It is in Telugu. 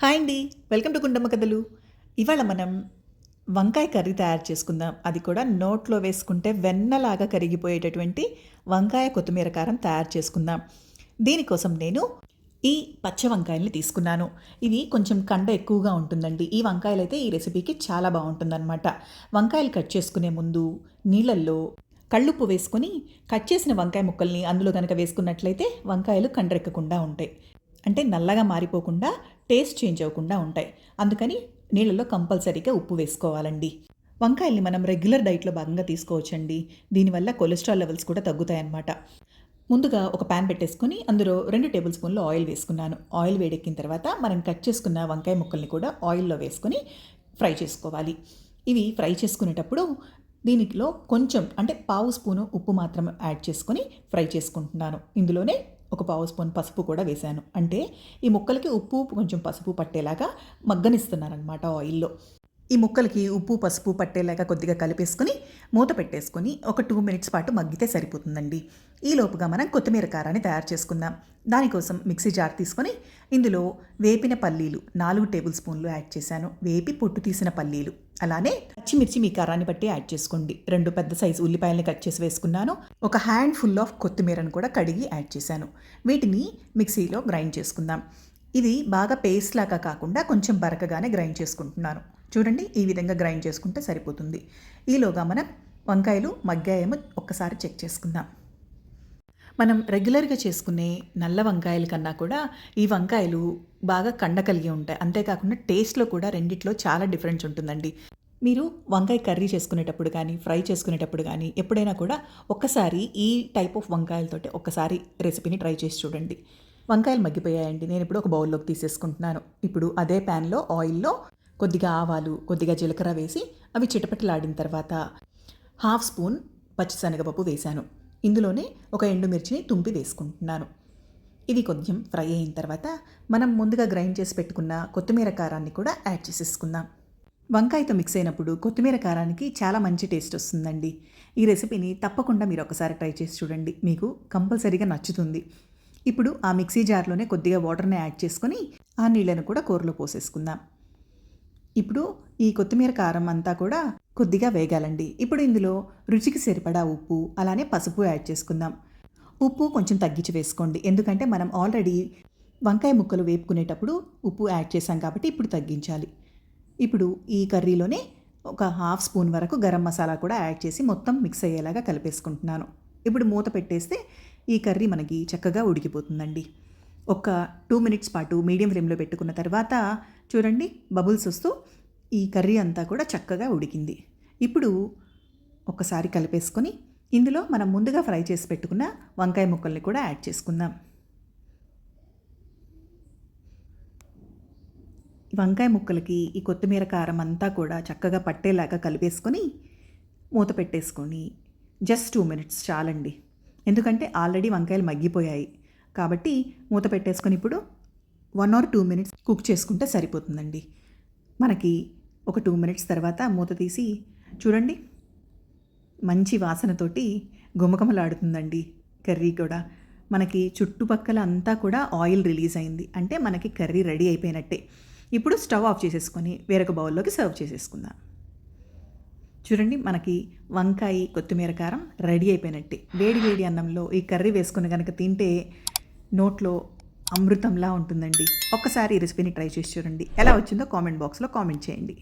హాయ్ అండి, వెల్కమ్ టు గుండమ్మ కథలు. ఇవాళ మనం వంకాయ కర్రీ తయారు చేసుకుందాం. అది కూడా నోట్లో వేసుకుంటే వెన్నలాగా కరిగిపోయేటటువంటి వంకాయ కొత్తిమీర కారం తయారు చేసుకుందాం. దీనికోసం నేను ఈ పచ్చ వంకాయల్ని తీసుకున్నాను. ఇవి కొంచెం కండ ఎక్కువగా ఉంటుందండి. ఈ వంకాయలు అయితే ఈ రెసిపీకి చాలా బాగుంటుందన్నమాట. వంకాయలు కట్ చేసుకునే ముందు నీళ్ళల్లో కళ్ళుప్పు వేసుకొని కట్ చేసిన వంకాయ ముక్కల్ని అందులో కనుక వేసుకున్నట్లయితే వంకాయలు కండ్రెక్కకుండా ఉంటాయి. అంటే నల్లగా మారిపోకుండా టేస్ట్ చేంజ్ అవ్వకుండా ఉంటాయి. అందుకని నీళ్ళలో కంపల్సరీగా ఉప్పు వేసుకోవాలండి. వంకాయల్ని మనం రెగ్యులర్ డైట్లో భాగంగా తీసుకోవచ్చండి. దీనివల్ల కొలెస్ట్రాల్ లెవెల్స్ కూడా తగ్గుతాయన్నమాట. ముందుగా ఒక ప్యాన్ పెట్టేసుకొని అందులో 2 టేబుల్ స్పూన్లు ఆయిల్ వేసుకున్నాను. ఆయిల్ వేడెక్కిన తర్వాత మనం కట్ చేసుకున్న వంకాయ ముక్కల్ని కూడా ఆయిల్లో వేసుకొని ఫ్రై చేసుకోవాలి. ఇవి ఫ్రై చేసుకునేటప్పుడు దీనిలో కొంచెం అంటే పావు స్పూను ఉప్పు మాత్రం యాడ్ చేసుకొని ఫ్రై చేసుకుంటున్నాను. ఇందులోనే ఒక పావు స్పూన్ పసుపు కూడా వేశాను. అంటే ఈ ముక్కలకి ఉప్పు కొంచెం పసుపు పట్టేలాగా మగ్గనిస్తున్నారనమాట ఆయిల్లో. ఈ ముక్కలకి ఉప్పు పసుపు పట్టేలాగా కొద్దిగా కలిపేసుకొని మూత పెట్టేసుకొని ఒక 2 మినిట్స్ పాటు మగ్గితే సరిపోతుందండి. ఈ లోపుగా మనం కొత్తిమీర కారాన్ని తయారు చేసుకుందాం. దానికోసం మిక్సీ జార్ తీసుకొని ఇందులో వేపిన పల్లీలు 4 టేబుల్ స్పూన్లు యాడ్ చేశాను. వేపి పొట్టు తీసిన పల్లీలు, అలానే పచ్చిమిర్చి మీ కారాన్ని బట్టి యాడ్ చేసుకోండి. 2 పెద్ద సైజు ఉల్లిపాయలని కట్ చేసి వేసుకున్నాను. ఒక హ్యాండ్ ఫుల్ ఆఫ్ కొత్తిమీరను కూడా కడిగి యాడ్ చేశాను. వీటిని మిక్సీలో గ్రైండ్ చేసుకుందాం. ఇది బాగా పేస్ట్ లాగా కాకుండా కొంచెం బరకగానే గ్రైండ్ చేసుకుంటున్నాను. చూడండి, ఈ విధంగా గ్రైండ్ చేసుకుంటే సరిపోతుంది. ఈలోగా మనం వంకాయలు మగ్గాయేమో ఒక్కసారి చెక్ చేసుకుందాం. మనం రెగ్యులర్గా చేసుకునే నల్ల వంకాయల కన్నా కూడా ఈ వంకాయలు బాగా కండ కలిగి ఉంటాయి. అంతేకాకుండా టేస్ట్లో కూడా రెండిట్లో చాలా డిఫరెన్స్ ఉంటుందండి. మీరు వంకాయ కర్రీ చేసుకునేటప్పుడు కానీ ఫ్రై చేసుకునేటప్పుడు కానీ ఎప్పుడైనా కూడా ఒక్కసారి ఈ టైప్ ఆఫ్ వంకాయలతోటి ఒక్కసారి రెసిపీని ట్రై చేసి చూడండి. వంకాయలు మగ్గిపోయాయండి. నేను ఇప్పుడు ఒక బౌల్లోకి తీసేసుకుంటున్నాను. ఇప్పుడు అదే ప్యాన్లో ఆయిల్లో కొద్దిగా ఆవాలు, కొద్దిగా జీలకర్ర వేసి అవి చిటపటలాడిన తర్వాత హాఫ్ స్పూన్ పచ్చిశనగపప్పు వేశాను. ఇందులోనే ఒక ఎండుమిర్చిని తుంపి వేసుకుంటున్నాను. ఇవి కొంచెం ఫ్రై అయిన తర్వాత మనం ముందుగా గ్రైండ్ చేసి పెట్టుకున్న కొత్తిమీర కారాన్ని కూడా యాడ్ చేసేసుకుందాం. వంకాయతో మిక్స్ అయినప్పుడు కొత్తిమీర కారానికి చాలా మంచి టేస్ట్ వస్తుందండి. ఈ రెసిపీని తప్పకుండా మీరు ఒకసారి ట్రై చేసి చూడండి, మీకు కంపల్సరీగా నచ్చుతుంది. ఇప్పుడు ఆ మిక్సీ జార్లోనే కొద్దిగా వాటర్ని యాడ్ చేసుకొని ఆ నీళ్ళను కూడా కూరలో పోసేసుకుందాం. ఇప్పుడు ఈ కొత్తిమీర కారం అంతా కూడా కొద్దిగా వేగాలండి. ఇప్పుడు ఇందులో రుచికి సరిపడా ఉప్పు, అలానే పసుపు యాడ్ చేసుకుందాం. ఉప్పు కొంచెం తగ్గించి వేసుకోండి, ఎందుకంటే మనం ఆల్రెడీ వంకాయ ముక్కలు వేపుకునేటప్పుడు ఉప్పు యాడ్ చేసాం కాబట్టి ఇప్పుడు తగ్గించాలి. ఇప్పుడు ఈ కర్రీలోనే ఒక హాఫ్ స్పూన్ వరకు గరం మసాలా కూడా యాడ్ చేసి మొత్తం మిక్స్ అయ్యేలాగా కలిపేసుకుంటున్నాను. ఇప్పుడు మూత పెట్టేస్తే ఈ కర్రీ మనకి చక్కగా ఉడికిపోతుందండి. ఒక 2 మినిట్స్ పాటు మీడియం ఫ్లేమ్లో పెట్టుకున్న తర్వాత చూడండి, బబుల్స్ వస్తూ ఈ కర్రీ అంతా కూడా చక్కగా ఉడికింది. ఇప్పుడు ఒకసారి కలిపేసుకొని ఇందులో మనం ముందుగా ఫ్రై చేసి పెట్టుకున్న వంకాయ ముక్కల్ని కూడా యాడ్ చేసుకుందాం. వంకాయ ముక్కలకి ఈ కొత్తిమీర కారం అంతా కూడా చక్కగా పట్టేలాగా కలిపేసుకొని మూత పెట్టేసుకొని జస్ట్ 2 మినిట్స్ చాలండి. ఎందుకంటే ఆల్రెడీ వంకాయలు మగ్గిపోయాయి కాబట్టి మూత పెట్టేసుకొని ఇప్పుడు 1 or 2 మినిట్స్ కుక్ చేసుకుంటే సరిపోతుందండి. మనకి ఒక 2 మినిట్స్ తర్వాత మూత తీసి చూడండి, మంచి వాసనతోటి గుమగుమలాడుతుందండి కర్రీ కూడా. మనకి చుట్టుపక్కల అంతా కూడా ఆయిల్ రిలీజ్ అయింది అంటే మనకి కర్రీ రెడీ అయిపోయినట్టే. ఇప్పుడు స్టవ్ ఆఫ్ చేసేసుకొని వేరొక బౌల్లోకి సర్వ్ చేసేసుకుందాం. చూడండి, మనకి వంకాయ కొత్తిమీర కారం రెడీ అయిపోయినట్టే. వేడి వేడి అన్నంలో ఈ కర్రీ వేసుకుని కనుక తింటే నోట్లో అమృతంలా ఉంటుందండి. ఒక్కసారి ఈ రెసిపీని ట్రై చేసి చూడండి. ఎలా వచ్చిందో కామెంట్ బాక్స్లో కామెంట్ చేయండి.